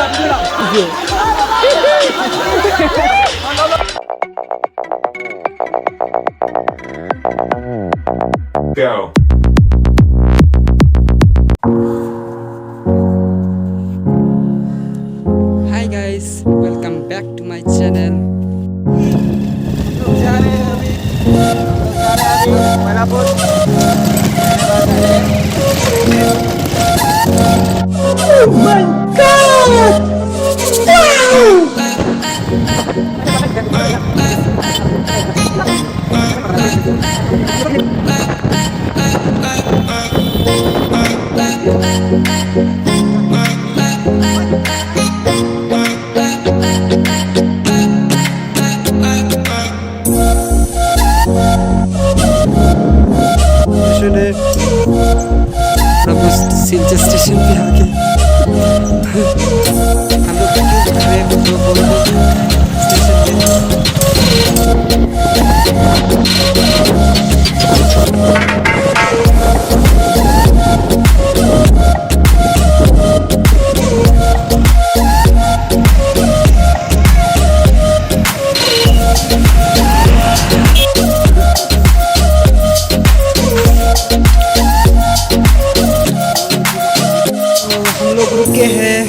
Go. Hi guys, welcome back to my channel. Oh my God! Wow! Silchar station पे आ गए हम लोग क्यों खड़े हैं तो बोल दो स्टेशन रुके हैं,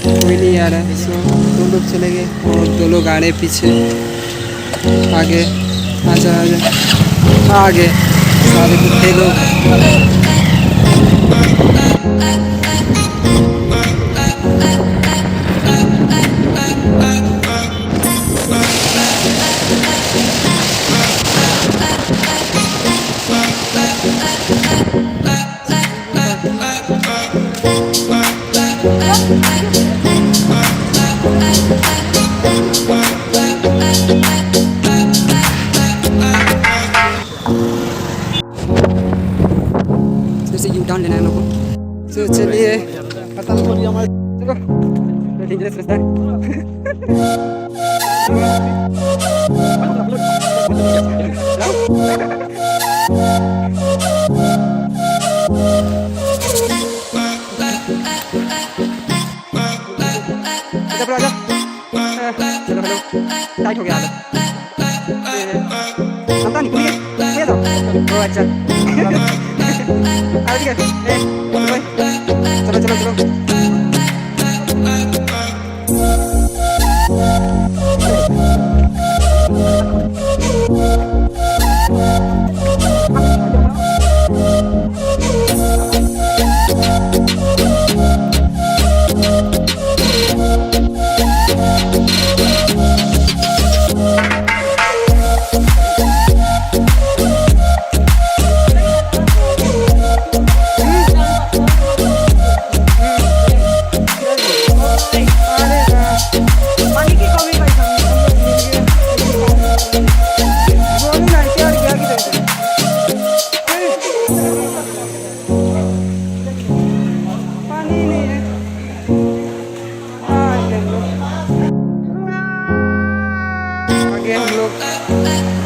कोई नहीं आ रहा है। सो दो लोग चले गए और दो लोग आ रहे पीछे। आगे आजा आजा आगे सारे बुढ़े लोग। जैसे यू टर्न लेना है लोगों को। तो चलिए चलो डेंजरस रास्ता चलो हेलो टाइट हो गया समझा नहीं खुलिए तो अच्छा ठीक है चलो चलो चलो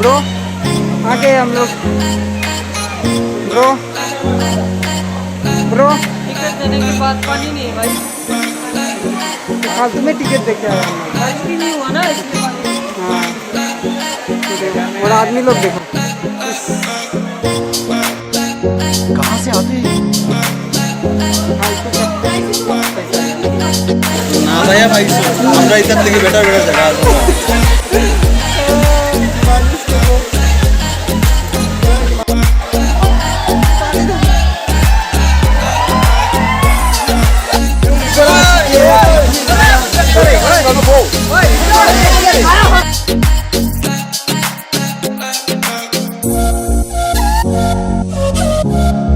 ब्रो आगे हम लोग ब्रो ब्रो टिकट देने के बाद पानी नहीं है भाई। फालतू में टिकट देके आया हम बारिश भी नहीं हुआ ना इसलिए पानी। हाँ और आदमी लोग देखो कहाँ से आते हैं? ना भैया भाई हमरा इधर लेके बेटा बेटा जगह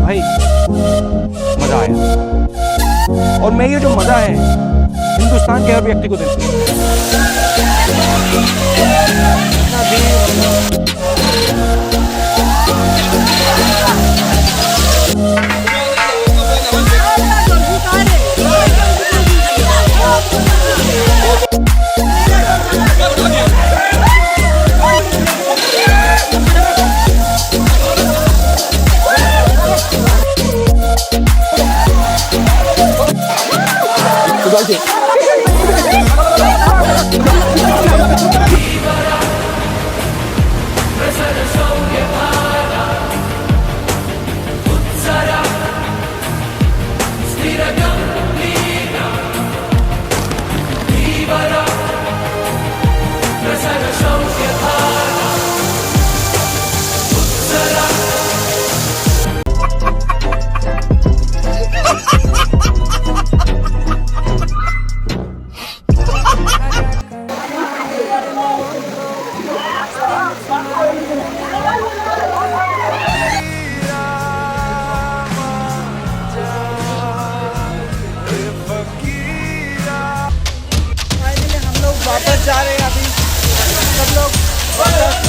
भाई मजा आया और मैं ये जो मजा है हिंदुस्तान के हर व्यक्ति को देता Gracias. फाइनली हम लोग वापस जा रहे हैं अभी सब लोग वापस